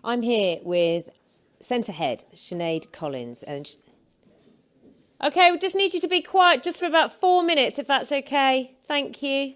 I'm here with Centre Head, Sinead Collins. Okay, we just need you to be quiet just for about 4 minutes, if that's okay. Thank you.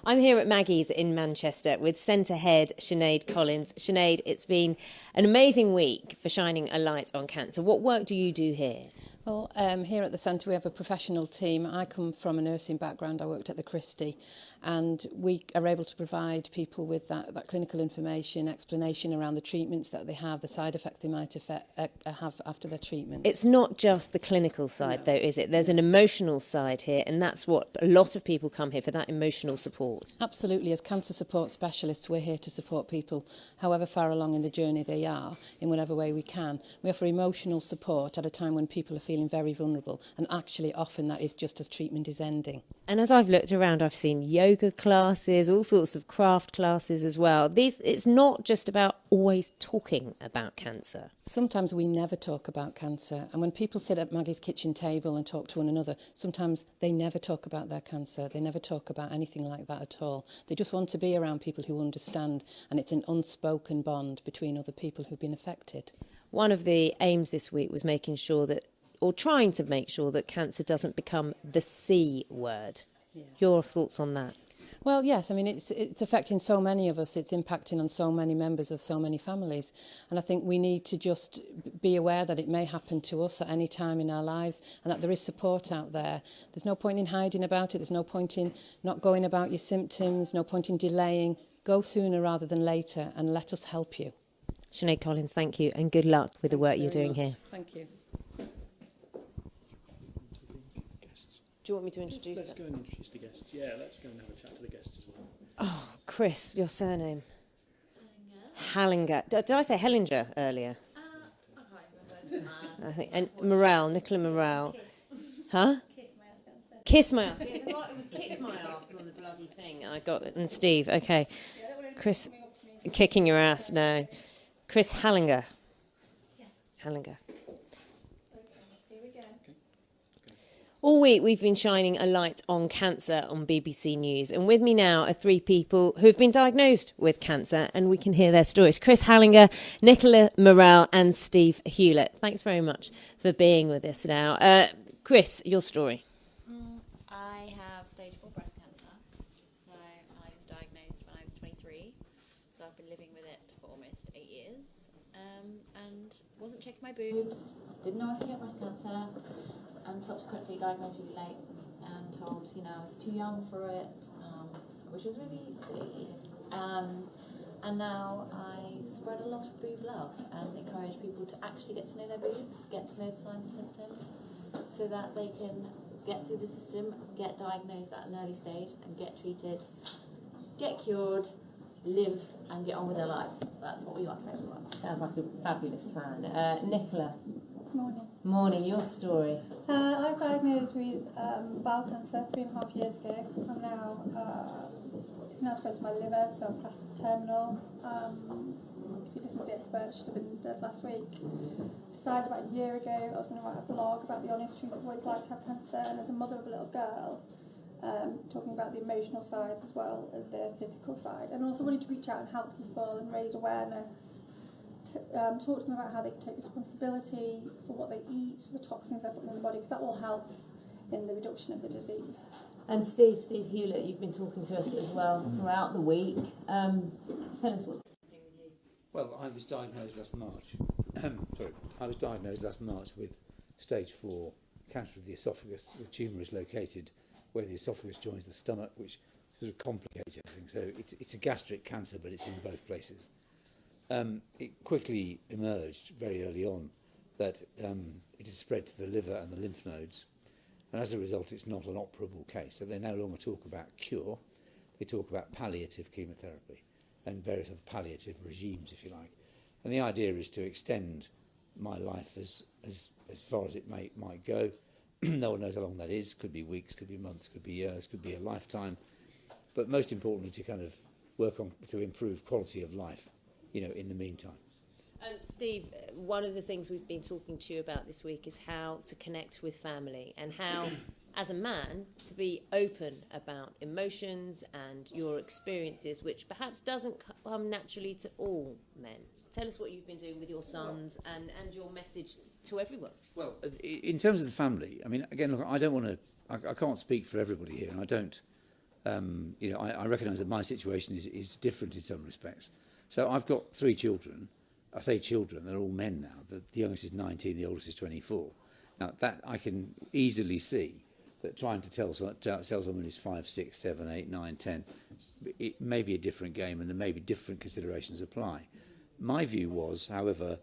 I'm here at Maggie's in Manchester with Centre Head, Sinead Collins. Sinead, it's been an amazing week for shining a light on cancer. What work do you do here? Well, here at the centre we have a professional team. I come from a nursing background. I worked at the Christie, and we are able to provide people with that clinical information, explanation around the treatments that they have, the side effects they might have after their treatment. It's not just the clinical side, though, is it? There's an emotional side here, and that's what a lot of people come here for, that emotional support. Absolutely. As cancer support specialists, we're here to support people however far along in the journey they are, in whatever way we can. We offer emotional support at a time when people are feeling very vulnerable, and actually often that is just as treatment is ending. And as I've looked around, I've seen yoga classes, all sorts of craft classes as well. It's not just about always talking about cancer. Sometimes we never talk about cancer, and when people sit at Maggie's kitchen table and talk to one another, sometimes they never talk about their cancer. They never talk about anything like that at all. They just want to be around people who understand, and it's an unspoken bond between other people who've been affected. One of the aims this week was making sure that, or trying to make sure that cancer doesn't become the C word. Yeah. Your thoughts on that? Well, yes, I mean, it's affecting so many of us. It's impacting on so many members of so many families. And I think we need to just be aware that it may happen to us at any time in our lives, and that there is support out there. There's no point in hiding about it. There's no point in not going about your symptoms, no point in delaying. Go sooner rather than later, and let us help you. Sinead Collins, thank you, and good luck with the work you're doing here. Thank you. Do you want me to introduce Let's go and introduce the guests. Yeah, let's go and have a chat to the guests as well. Oh, Chris, your surname? Hallinger. Did I say Hellinger earlier? I think. And Morale, Nicola Morale. Huh? Kiss my ass. Yeah, it was kick my ass on the bloody thing. I got it. And Steve, okay. Chris, kicking your ass, no. Chris Hallinger. Yes. Hallinger. Here we go. All week we've been shining a light on cancer on BBC News, and with me now are three people who've been diagnosed with cancer, and we can hear their stories. Chris Hallinger, Nicola Morale and Steve Hewlett. Thanks very much for being with us now. Chris, your story. I have stage 4 breast cancer. So I was diagnosed when I was 23. So I've been living with it for almost 8 years. And wasn't checking my boobs, didn't know I could get breast cancer, and subsequently diagnosed really late and told, I was too young for it, which was really silly. And now I spread a lot of boob love and encourage people to actually get to know their boobs, get to know the signs and symptoms, so that they can get through the system, get diagnosed at an early stage and get treated, get cured, live and get on with their lives. That's what we want for everyone. Sounds like a fabulous plan. Nicola. Morning. Morning, your story. I was diagnosed with bowel cancer 3.5 years ago. I'm now, it's now spread to my liver, so I'm classed as terminal. If you listen to the expert, should have been dead last week. Decided about a year ago I was going to write a blog about the honest truth of what it's like to have cancer, and as a mother of a little girl, talking about the emotional sides as well as the physical side, and also wanted to reach out and help people and raise awareness. Talk to them about how they can take responsibility for what they eat, for the toxins they're putting in the body, because that all helps in the reduction of the disease. And Steve Hewlett, you've been talking to us as well throughout the week. Tell us what's happening with you. Well, I was diagnosed last March. I was diagnosed last March with stage 4 cancer of the esophagus. The tumour is located where the esophagus joins the stomach, which sort of complicates everything. So it's a gastric cancer, but it's in both places. It quickly emerged very early on that it had spread to the liver and the lymph nodes, and as a result it's not an operable case. So they no longer talk about cure, they talk about palliative chemotherapy and various other palliative regimes, if you like. And the idea is to extend my life as far as it might go. No one knows how long that is. Could be weeks, could be months, could be years, could be a lifetime. But most importantly, to kind of work on to improve quality of life, in the meantime. Steve, one of the things we've been talking to you about this week is how to connect with family, and how, as a man, to be open about emotions and your experiences, which perhaps doesn't come naturally to all men. Tell us what you've been doing with your sons and your message to everyone. Well, in terms of the family, I mean, again, look, I don't want to, I can't speak for everybody here, and I don't, I recognise that my situation is different in some respects. So I've got 3 children. I say children, they're all men now. The youngest is 19, the oldest is 24. Now, that I can easily see that trying to tell someone who's 5, 6, 7, 8, 9, 10, it may be a different game, and there may be different considerations apply. My view was, however,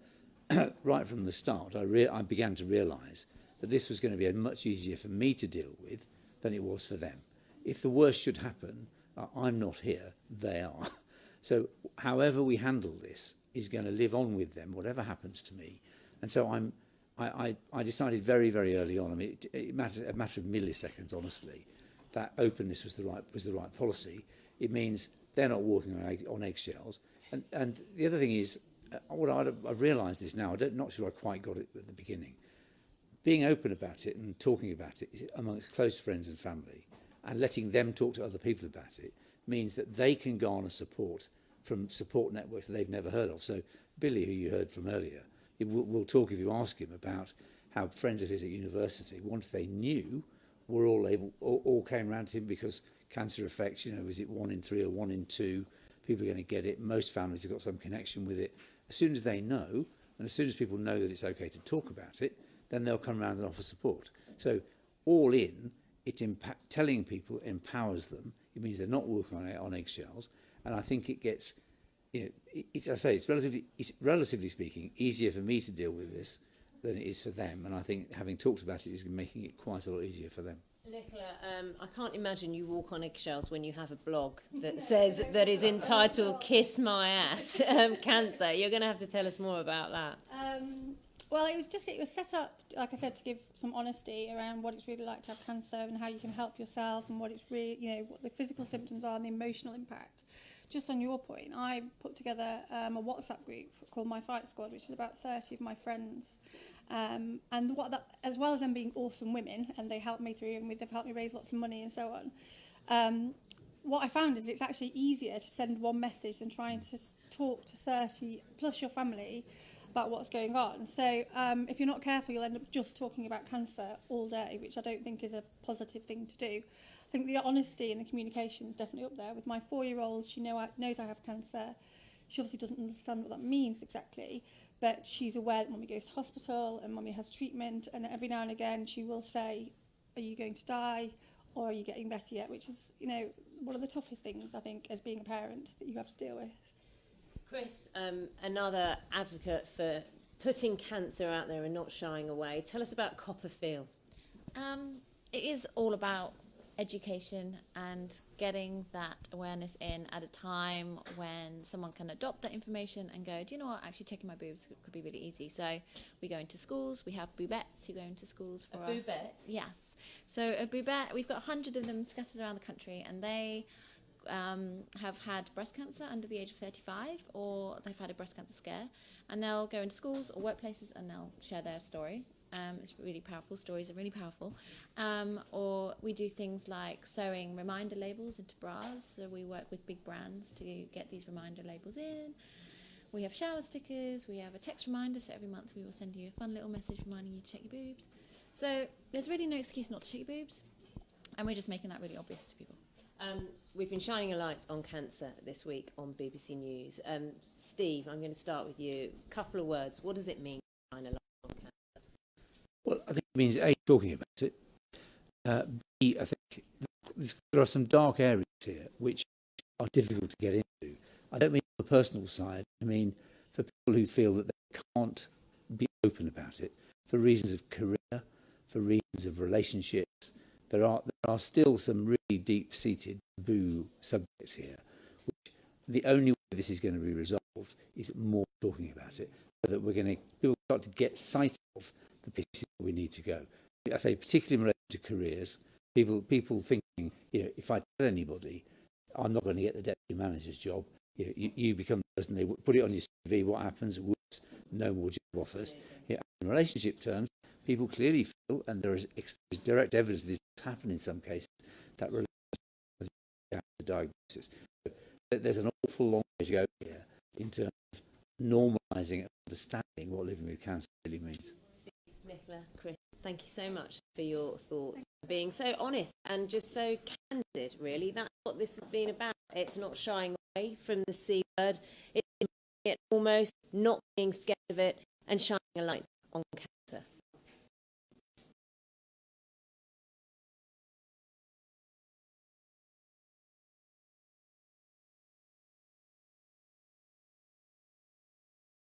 right from the start, I began to realise that this was going to be much easier for me to deal with than it was for them. If the worst should happen, I'm not here, they are. So however we handle this is going to live on with them, whatever happens to me. And so I decided very, very early on, I mean, a matter of milliseconds, honestly, that openness was the right policy. It means they're not walking on eggshells. And the other thing is, what I've realised is now, I'm not sure I quite got it at the beginning. Being open about it and talking about it amongst close friends and family, and letting them talk to other people about it, means that they can garner support from support networks that they've never heard of. So Billy, who you heard from earlier, will talk, if you ask him, about how friends of his at university, once they knew, were all came around to him because cancer affects, is it 1 in 3 or 1 in 2? People are going to get it. Most families have got some connection with it. As soon as they know, and as soon as people know that it's okay to talk about it, then they'll come around and offer support. So all in, telling people empowers them. It means they're not walking on eggshells. And I think it gets, it's relatively speaking, easier for me to deal with this than it is for them. And I think having talked about it is making it quite a lot easier for them. Nicola, I can't imagine you walk on eggshells when you have a blog that says that is entitled "Kiss My Ass Cancer." You're going to have to tell us more about that. Well, it was set up, like I said, to give some honesty around what it's really like to have cancer and how you can help yourself and what it's really, what the physical symptoms are and the emotional impact. Just on your point, I put together a WhatsApp group called My Fight Squad, which is about 30 of my friends. And as well as them being awesome women, and they helped me through, and they've helped me raise lots of money and so on. What I found is it's actually easier to send one message than trying to talk to 30 plus your family about what's going on. So if you're not careful, you'll end up just talking about cancer all day, which I don't think is a positive thing to do. I think the honesty and the communication is definitely up there. With my 4-year-old, she knows I have cancer. She obviously doesn't understand what that means exactly, but she's aware that Mummy goes to hospital and Mummy has treatment, and every now and again she will say, are you going to die or are you getting better yet? Which is, one of the toughest things, I think, as being a parent that you have to deal with. Chris, another advocate for putting cancer out there and not shying away. Tell us about Copperfield. It is all about education and getting that awareness in at a time when someone can adopt that information and go, do you know what, actually checking my boobs could be really easy. So we go into schools, we have boobettes who go into schools for a boobette? Yes. So a boobette, we've got 100 of them scattered around the country, and they have had breast cancer under the age of 35, or they've had a breast cancer scare, and they'll go into schools or workplaces and they'll share their story. It's really powerful. Stories are really powerful. Or we do things like sewing reminder labels into bras. So we work with big brands to get these reminder labels in. We have shower stickers. We have a text reminder. So every month we will send you a fun little message reminding you to check your boobs. So there's really no excuse not to check your boobs. And we're just making that really obvious to people. We've been shining a light on cancer this week on BBC News. Steve, I'm going to start with you. A couple of words. What does it mean to shine a light on cancer? Well, I think it means A, talking about it. B, I think there are some dark areas here which are difficult to get into. I don't mean on the personal side. I mean for people who feel that they can't be open about it for reasons of career, for reasons of relationships. There are still some really deep-seated taboo subjects here, which the only way this is going to be resolved is more talking about it, so that people start to get sight of the places we need to go. I say particularly in relation to careers, people thinking, if I tell anybody, I'm not going to get the deputy manager's job. You become the person, they put it on your CV, what happens? Whoops, no more job offers. In relationship terms, people clearly feel, and there is direct evidence this has happened in some cases, that relates to the diagnosis. But there's an awful long way to go here in terms of normalising and understanding what living with cancer really means. Nicola, Chris, thank you so much for your thoughts, being so honest and just so candid, really. That's what this has been about. It's not shying away from the C word. It's almost not being scared of it and shining a light on cancer.